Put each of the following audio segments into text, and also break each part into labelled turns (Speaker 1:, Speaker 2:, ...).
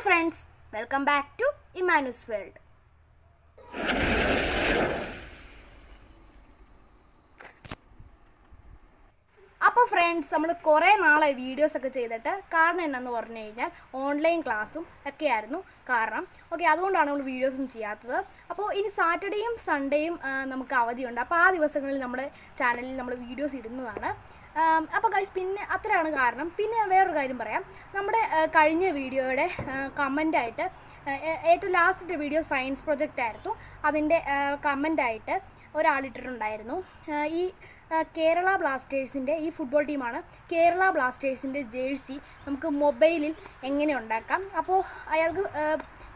Speaker 1: friends, welcome back to Immanu's World. അപ്പോൾ friends നമ്മൾ കുറേ നാളായി വീഡിയോസൊക്കെ ചെയ്തിട്ട് കാരണം എന്നാന്ന് പറഞ്ഞു കഴിഞ്ഞാൽ ഓൺലൈൻ ക്ലാസ്സും ഒക്കെ ആയിരുന്നു കാരണം. ഓക്കെ, അതുകൊണ്ടാണ് നമ്മൾ വീഡിയോസും ചെയ്യാത്തത്. അപ്പോൾ ഇനി സാറ്റർഡേയും സൺഡേയും നമുക്ക് അവധിയുണ്ട്. അപ്പോൾ ആ ദിവസങ്ങളിൽ നമ്മുടെ ചാനലിൽ നമ്മൾ വീഡിയോസ് ഇടുന്നതാണ്. അപ്പോൾ ഗൈസ്, പിന്നെ അത്രയാണ് കാരണം. പിന്നെ വേറൊരു കാര്യം പറയാം. നമ്മുടെ കഴിഞ്ഞ വീഡിയോയുടെ കമൻ്റായിട്ട് ഏറ്റവും ലാസ്റ്റത്തെ വീഡിയോ സയൻസ് പ്രൊജക്റ്റ് ആയിരുന്നു. അതിൻ്റെ കമൻ്റായിട്ട് ഒരാളിട്ടിട്ടുണ്ടായിരുന്നു, ഈ കേരള ബ്ലാസ്റ്റേഴ്സിൻ്റെ ഈ ഫുട്ബോൾ ടീമാണ് കേരള ബ്ലാസ്റ്റേഴ്സിൻ്റെ ജേഴ്സി നമുക്ക് മൊബൈലിൽ എങ്ങനെ ഉണ്ടാക്കാം. അപ്പോൾ അയാൾക്ക്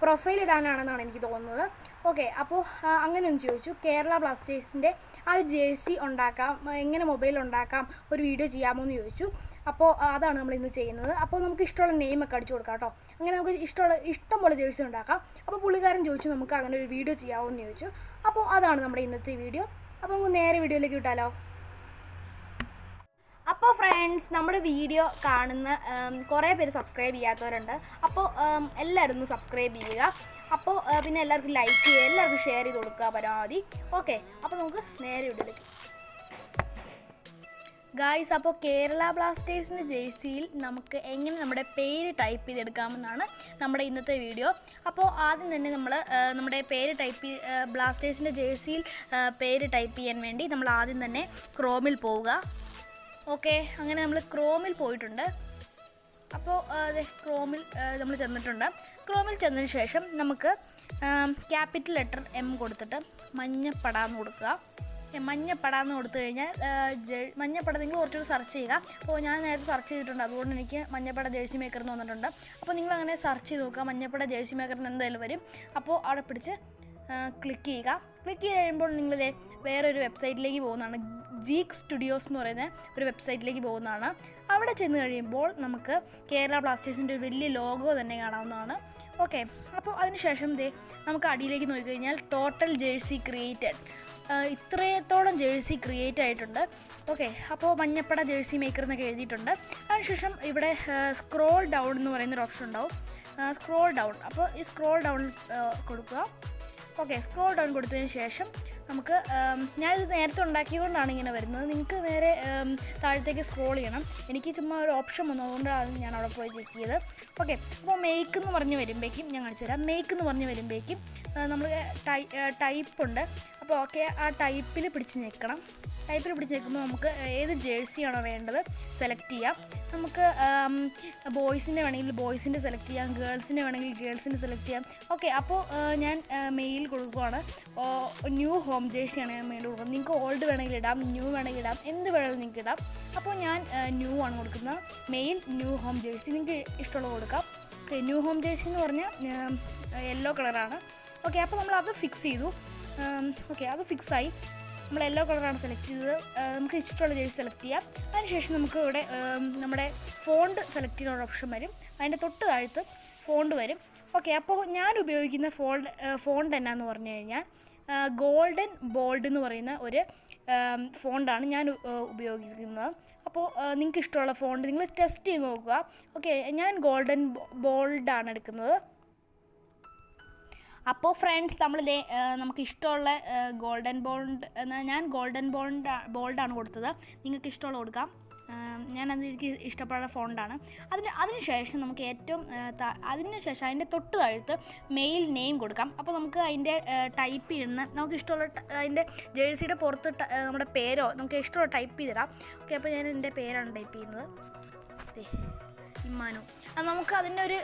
Speaker 1: പ്രൊഫൈൽ ഇടാനാണെന്നാണ് എനിക്ക് തോന്നുന്നത്. ഓക്കെ, അപ്പോൾ അങ്ങനെ ഒന്ന് ചോദിച്ചു, കേരള ബ്ലാസ്റ്റേഴ്സിൻ്റെ ആ ഒരു ജേഴ്സി ഉണ്ടാക്കാം, എങ്ങനെ മൊബൈൽ ഉണ്ടാക്കാം, ഒരു വീഡിയോ ചെയ്യാമോ എന്ന് ചോദിച്ചു. അപ്പോൾ അതാണ് നമ്മൾ ഇന്ന് ചെയ്യുന്നത്. അപ്പോൾ നമുക്ക് ഇഷ്ടമുള്ള നെയിമൊക്കെ അടിച്ചു കൊടുക്കാം കേട്ടോ. അങ്ങനെ നമുക്ക് ഇഷ്ടം പോലെ ജേഴ്സി ഉണ്ടാക്കാം. അപ്പോൾ പുള്ളിക്കാരൻ ചോദിച്ചു നമുക്ക് അങ്ങനെ ഒരു വീഡിയോ ചെയ്യാമോ എന്ന് ചോദിച്ചു. അപ്പോൾ അതാണ് നമ്മുടെ ഇന്നത്തെ വീഡിയോ. അപ്പോൾ നമുക്ക് നേരെ വീഡിയോയിലേക്ക് വിട്ടാലോ. അപ്പോൾ ഫ്രണ്ട്സ്, നമ്മുടെ വീഡിയോ കാണുന്ന കുറേ പേര് സബ്സ്ക്രൈബ് ചെയ്യാത്തവരുണ്ട്. അപ്പോൾ എല്ലാവരും ഒന്ന് സബ്സ്ക്രൈബ് ചെയ്യുക. അപ്പോൾ പിന്നെ എല്ലാവർക്കും ലൈക്ക് ചെയ്യുക, എല്ലാവർക്കും ഷെയർ ചെയ്ത് കൊടുക്കുക പരമാവധി. ഓക്കെ, അപ്പോൾ നമുക്ക് നേരെ വീഡിയോയിലേക്ക്. ഗായ്സ്, അപ്പോൾ കേരള ബ്ലാസ്റ്റേഴ്സിൻ്റെ ജേഴ്സിയിൽ നമുക്ക് എങ്ങനെ നമ്മുടെ പേര് ടൈപ്പ് ചെയ്തെടുക്കാമെന്നാണ് നമ്മുടെ ഇന്നത്തെ വീഡിയോ. അപ്പോൾ ആദ്യം തന്നെ നമ്മൾ നമ്മുടെ പേര് ബ്ലാസ്റ്റേഴ്സിൻ്റെ ജേഴ്സിയിൽ പേര് ടൈപ്പ് ചെയ്യാൻ വേണ്ടി നമ്മൾ ആദ്യം തന്നെ ക്രോമിൽ പോവുക. ഓക്കെ, അങ്ങനെ നമ്മൾ ക്രോമിൽ പോയിട്ടുണ്ട്. അപ്പോൾ ക്രോമിൽ നമ്മൾ ചെന്നിട്ടുണ്ട്. ക്രോമിൽ ചെന്നതിന് ശേഷം നമുക്ക് ക്യാപിറ്റൽ ലെറ്റർ M കൊടുത്തിട്ട് മഞ്ഞപ്പടാന്ന് കൊടുക്കുക. മഞ്ഞപ്പടാന്ന് കൊടുത്തു കഴിഞ്ഞാൽ മഞ്ഞപ്പട നിങ്ങൾ കുറച്ചുകൂടി സെർച്ച് ചെയ്യുക. അപ്പോൾ ഞാൻ നേരത്തെ സെർച്ച് ചെയ്തിട്ടുണ്ട്, അതുകൊണ്ട് എനിക്ക് മഞ്ഞപ്പട ജേഴ്സി മേക്കർ എന്ന് വന്നിട്ടുണ്ട്. അപ്പോൾ നിങ്ങളങ്ങനെ സെർച്ച് ചെയ്ത് നോക്കുക, മഞ്ഞപ്പട ജേഴ്സി മേക്കറിന് എന്തായാലും വരും. അപ്പോൾ അവിടെ പിടിച്ച് ക്ലിക്ക് ചെയ്യുക. ക്ലിക്ക് ചെയ്ത് കഴിയുമ്പോൾ നിങ്ങൾ വേറൊരു വെബ്സൈറ്റിലേക്ക് പോകുന്നതാണ്, ജീക്ക് സ്റ്റുഡിയോസ് എന്ന് പറയുന്ന ഒരു വെബ്സൈറ്റിലേക്ക് പോകുന്നതാണ്. അവിടെ ചെന്ന് കഴിയുമ്പോൾ നമുക്ക് കേരള ബ്ലാസ്റ്റേഴ്സിൻ്റെ ഒരു വലിയ ലോഗോ തന്നെ കാണാവുന്നതാണ്. ഓക്കെ, അപ്പോൾ അതിനുശേഷം നമുക്ക് അടിയിലേക്ക് നോക്കിക്കഴിഞ്ഞാൽ ടോട്ടൽ ജേഴ്സി ക്രിയേറ്റഡ്, ഇത്രത്തോളം ജേഴ്സി ക്രിയേറ്റ് ആയിട്ടുണ്ട്. ഓക്കെ, അപ്പോൾ മഞ്ഞപ്പട ജേഴ്സി മേക്കർ എന്നൊക്കെ എഴുതിയിട്ടുണ്ട്. അതിനുശേഷം ഇവിടെ സ്ക്രോൾ ഡൗൺ എന്ന് പറയുന്നൊരു ഓപ്ഷൻ ഉണ്ടാവും, സ്ക്രോൾ ഡൗൺ. അപ്പോൾ ഈ സ്ക്രോൾ ഡൗൺ കൊടുക്കുക. ഓക്കെ, സ്ക്രോൾ ഡൗൺ കൊടുത്തതിന് ശേഷം നമുക്ക് ഞാനിത് നേരത്തെ ഉണ്ടാക്കിയതുകൊണ്ടാണ് ഇങ്ങനെ വരുന്നത്. നിങ്ങൾക്ക് നേരെ താഴത്തേക്ക് സ്ക്രോൾ ചെയ്യണം. എനിക്ക് ചുമ്മാ ഒരു ഓപ്ഷൻ വന്നു, അതുകൊണ്ടാണ് ഞാൻ അവിടെ പോയി ചെക്ക് ചെയ്ത്. ഓക്കെ, അപ്പോൾ മേക്ക് എന്ന് പറഞ്ഞ് വരുമ്പോഴേക്കും ഞാൻ കാണിച്ചു തരാം. മേക്ക് എന്ന് പറഞ്ഞ് വരുമ്പോഴേക്കും നമ്മൾ ടൈപ്പുണ്ട്. അപ്പോൾ ഓക്കെ, ആ ടൈപ്പിൽ പിടിച്ച് നിൽക്കണം. ടൈപ്പിൽ പിടിച്ച് നിൽക്കുമ്പോൾ നമുക്ക് ഏത് ജേഴ്സിയാണോ വേണ്ടത് സെലക്ട് ചെയ്യാം. നമുക്ക് ബോയ്സിൻ്റെ വേണമെങ്കിൽ ബോയ്സിൻ്റെ സെലക്ട് ചെയ്യാം, ഗേൾസിൻ്റെ വേണമെങ്കിൽ ഗേൾസിൻ്റെ സെലക്ട് ചെയ്യാം. ഓക്കെ, അപ്പോൾ ഞാൻ മെയിൽ കൊടുക്കുകയാണ്. ന്യൂ ഹോം ജേഴ്സിയാണ് ഞാൻ മെയിൽ കൊടുക്കുന്നത്. നിങ്ങൾക്ക് ഓൾഡ് വേണമെങ്കിൽ ഇടാം, ന്യൂ വേണമെങ്കിൽ ഇടാം, എന്ത് വേണമെങ്കിലും നിങ്ങൾക്ക് ഇടാം. അപ്പോൾ ഞാൻ ന്യൂ ആണ് കൊടുക്കുന്നത്, മെയിൽ ന്യൂ ഹോം ജേഴ്സി. നിങ്ങൾക്ക് ഇഷ്ടമുള്ളത് കൊടുക്കാം. ഓക്കെ, ന്യൂ ഹോം ജേഴ്സി എന്ന് പറഞ്ഞാൽ യെല്ലോ കളറാണ്. ഓക്കെ, അപ്പോൾ നമ്മളത് ഫിക്സ് ചെയ്തു. ഓക്കെ, അത് ഫിക്സായി. നമ്മൾ യെല്ലോ കളറാണ് സെലക്ട് ചെയ്തത്. നമുക്ക് ഇഷ്ടമുള്ള ജേഴ്സി സെലക്ട് ചെയ്യാം. അതിനുശേഷം നമുക്ക് ഇവിടെ നമ്മുടെ ഫോണ്ട് സെലക്ട് ചെയ്യുന്ന ഓപ്ഷൻ വരും. അതിൻ്റെ തൊട്ട് താഴത്ത് ഫോണ്ട് വരും. ഓക്കെ, അപ്പോൾ ഞാൻ ഉപയോഗിക്കുന്ന ഫോണ്ട് എന്നാന്ന് പറഞ്ഞു കഴിഞ്ഞാൽ ഗോൾഡൻ ബോൾഡ് എന്ന് പറയുന്ന ഒരു ഫോണ്ടാണ് ഞാൻ ഉപയോഗിക്കുന്നത്. അപ്പോൾ നിങ്ങൾക്ക് ഇഷ്ടമുള്ള ഫോണ്ട് നിങ്ങൾ ടെസ്റ്റ് ചെയ്ത് നോക്കുക. ഓക്കെ, ഞാൻ ഗോൾഡൻ ബോൾഡാണ് എടുക്കുന്നത്. അപ്പോൾ ഫ്രണ്ട്സ്, നമുക്ക് ഇഷ്ടമുള്ള ഗോൾഡൻ ഞാൻ ഗോൾഡൻ ബോൾഡാണ് കൊടുത്തത്. നിങ്ങൾക്ക് ഇഷ്ടമുള്ള കൊടുക്കാം. എനിക്ക് ഇഷ്ടപ്പെടുന്ന ഫോണ്ടാണ്. അതിനുശേഷം നമുക്ക് അതിൻ്റെ തൊട്ട് താഴത്ത് മെയിൽ നെയിം കൊടുക്കാം. അപ്പോൾ നമുക്ക് അതിൻ്റെ ടൈപ്പ് ചെയ്യുന്ന നമുക്ക് ഇഷ്ടമുള്ള അതിൻ്റെ ജേഴ്സിയുടെ പുറത്ത് നമ്മുടെ പേരോ നമുക്ക് ഇഷ്ടമുള്ള ടൈപ്പ് ചെയ്തിടാം. ഓക്കെ, അപ്പോൾ ഞാൻ എൻ്റെ പേരാണ് ടൈപ്പ് ചെയ്യുന്നത്, ഇമ്മാനു. നമുക്ക് അതിനൊരു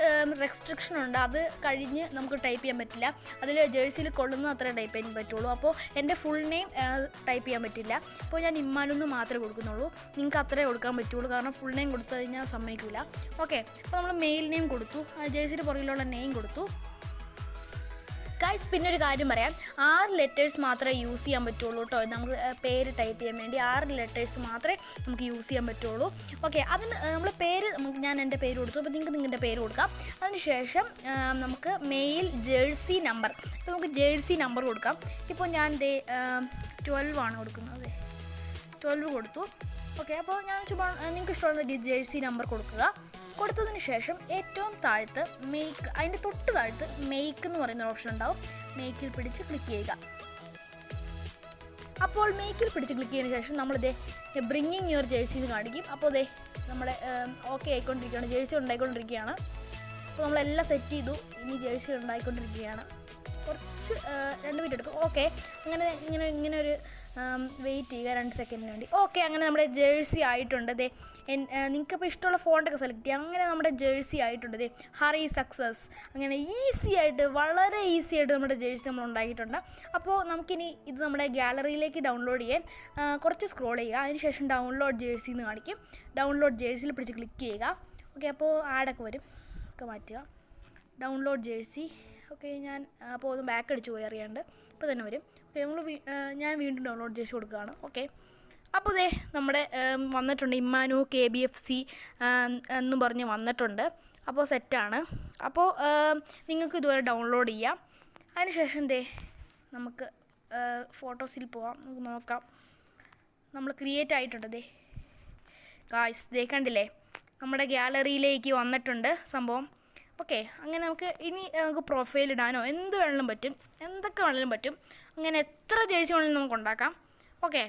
Speaker 1: റെസ്ട്രിക്ഷൻ ഉണ്ട്, അത് കഴിഞ്ഞ് നമുക്ക് ടൈപ്പ് ചെയ്യാൻ പറ്റില്ല. അതിൽ ജേഴ്സിയിൽ കൊള്ളുന്ന അത്രേ ടൈപ്പ് ചെയ്യാൻ പറ്റുള്ളൂ. അപ്പോൾ എൻ്റെ ഫുൾ നെയിം ടൈപ്പ് ചെയ്യാൻ പറ്റില്ല. അപ്പോൾ ഞാൻ ഇമ്മാനു എന്ന് മാത്രമേ കൊടുക്കുന്നുള്ളൂ. നിങ്ങൾക്ക് അത്രേ കൊടുക്കാൻ പറ്റുള്ളൂ, കാരണം ഫുൾ നെയിം കൊടുത്തു കഴിഞ്ഞാൽ സമ്മതിക്കില്ല. ഓക്കെ, അപ്പോൾ നമ്മൾ മെയിൽ നെയിം കൊടുത്തു, ജേഴ്സിയുടെ പുറകിലുള്ള നെയിം കൊടുത്തു. ഗൈസ്, പിന്നെ ഒരു കാര്യം പറയാം, 6 ലെറ്റേഴ്സ് മാത്രമേ യൂസ് ചെയ്യാൻ പറ്റുള്ളൂ കേട്ടോ. നമുക്ക് പേര് ടൈപ്പ് ചെയ്യാൻ വേണ്ടി 6 ലെറ്റേഴ്സ് മാത്രമേ നമുക്ക് യൂസ് ചെയ്യാൻ പറ്റുള്ളൂ. ഓക്കെ, അതിന് നമ്മൾ ഞാൻ എൻ്റെ പേര് കൊടുത്തു. അപ്പോൾ നിങ്ങൾക്ക് നിങ്ങളുടെ പേര് കൊടുക്കാം. അതിനുശേഷം നമുക്ക് മെയിൽ ജേഴ്സി നമ്പർ, നമുക്ക് ജേഴ്സി നമ്പർ കൊടുക്കാം. ഇപ്പോൾ ഞാൻ 12 ആണ് കൊടുക്കുന്നത്, 12 കൊടുത്തു. ഓക്കെ, അപ്പോൾ ഞാൻ ചുമ്മാ നിങ്ങൾക്ക് ഇഷ്ടമുള്ള ജേഴ്സി നമ്പർ കൊടുക്കുക. കൊടുത്തതിന് ശേഷം ഏറ്റവും താഴത്ത് മേക്ക്, അതിൻ്റെ തൊട്ട് താഴത്ത് മേക്ക് എന്ന് പറയുന്ന ഓപ്ഷൻ ഉണ്ടാവും. മേക്കിൽ പിടിച്ച് ക്ലിക്ക് ചെയ്യുക. അപ്പോൾ മേക്കിൽ പിടിച്ച് ക്ലിക്ക് ചെയ്തതിന് ശേഷം നമ്മളിതേ ബ്രിങ്ങിങ് യുവർ ജേഴ്സി എന്ന് കാണിക്കും. അപ്പോൾ ഇതേ നമ്മുടെ ഓക്കെ ആയിക്കൊണ്ടിരിക്കുകയാണ്, ജേഴ്സി ഉണ്ടായിക്കൊണ്ടിരിക്കുകയാണ്. അപ്പോൾ നമ്മളെല്ലാം സെറ്റ് ചെയ്തു, ഇനി ജേഴ്സി ഉണ്ടായിക്കൊണ്ടിരിക്കുകയാണ്. കുറച്ച് 2 മിനിറ്റ് എടുക്കും. ഓക്കെ, ഇങ്ങനെ ഒരു വെയിറ്റ് ചെയ്യുക 2 സെക്കൻഡിന് വേണ്ടി. ഓക്കെ, അങ്ങനെ നമ്മുടെ ജേഴ്സി ആയിട്ടുണ്ട്. ദേ നിങ്ങൾക്കിപ്പോൾ ഇഷ്ടമുള്ള ഫോണ്ടൊക്കെ സെലക്ട് ചെയ്യാം. അങ്ങനെ നമ്മുടെ ജേഴ്സി ആയിട്ടുണ്ട്. ദേ ഹറി സക്സസ്. അങ്ങനെ ഈസി ആയിട്ട്, വളരെ ഈസി ആയിട്ട് നമ്മുടെ ജേഴ്സി നമ്മൾ ഉണ്ടാക്കിയിട്ടുണ്ട്. അപ്പോൾ നമുക്കിനി ഇത് നമ്മുടെ ഗാലറിയിലേക്ക് ഡൗൺലോഡ് ചെയ്യാൻ കുറച്ച് സ്ക്രോൾ ചെയ്യുക. അതിനുശേഷം ഡൗൺലോഡ് ജേഴ്സി എന്ന് കാണിക്കും. ഡൗൺലോഡ് ജേഴ്സിയിൽ പിടിച്ച് ക്ലിക്ക് ചെയ്യുക. ഓക്കെ, അപ്പോൾ ആഡൊക്കെ വരും, ഒക്കെ മാറ്റുക. Download jersey. ഓക്കെ, ഞാൻ അപ്പോൾ ഒന്ന് ബാക്ക് അടിച്ച് പോയി അറിയാണ്ട് ഇപ്പോൾ തന്നെ വരും. ഓക്കെ, ഞാൻ വീണ്ടും ഡൗൺലോഡ് ജേഴ്സി കൊടുക്കുകയാണ്. ഓക്കെ, അപ്പോൾ ദേ നമ്മുടെ വന്നിട്ടുണ്ട്. ഇമ്മാനു KBFC എന്നും പറഞ്ഞ് വന്നിട്ടുണ്ട്. അപ്പോൾ സെറ്റാണ്. അപ്പോൾ നിങ്ങൾക്ക് ഇതുവരെ ഡൗൺലോഡ് ചെയ്യാം. അതിനുശേഷം ദേ നമുക്ക് ഫോട്ടോസിൽ പോവാം, നമുക്ക് നോക്കാം. നമ്മൾ ക്രിയേറ്റ് ആയിട്ടുണ്ട്. ദേ ഗായ്സ്, ദേ കണ്ടില്ലേ, നമ്മുടെ ഗാലറിയിലേക്ക് വന്നിട്ടുണ്ട് സംഭവം. ഓക്കെ, അങ്ങനെ നമുക്ക് പ്രൊഫൈൽ ഇടാനോ എന്ത് വേണമെങ്കിലും പറ്റും, എന്തൊക്കെ വേണമെങ്കിലും പറ്റും. അങ്ങനെ എത്ര ജേഴ്സി വേണമെങ്കിലും നമുക്ക് ഉണ്ടാക്കാം. ഓക്കെ,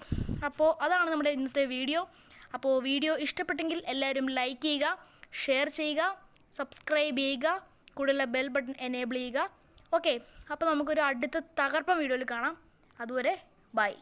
Speaker 1: അപ്പോൾ അതാണ് നമ്മുടെ ഇന്നത്തെ വീഡിയോ. അപ്പോൾ വീഡിയോ ഇഷ്ടപ്പെട്ടെങ്കിൽ എല്ലാവരും ലൈക്ക് ചെയ്യുക, ഷെയർ ചെയ്യുക, സബ്സ്ക്രൈബ് ചെയ്യുക, കൂടുതൽ ബെൽ ബട്ടൺ എനേബിൾ ചെയ്യുക. ഓക്കെ, അപ്പോൾ നമുക്കൊരു അടുത്ത തകർപ്പൻ വീഡിയോയിൽ കാണാം. അതുവരെ ബൈ.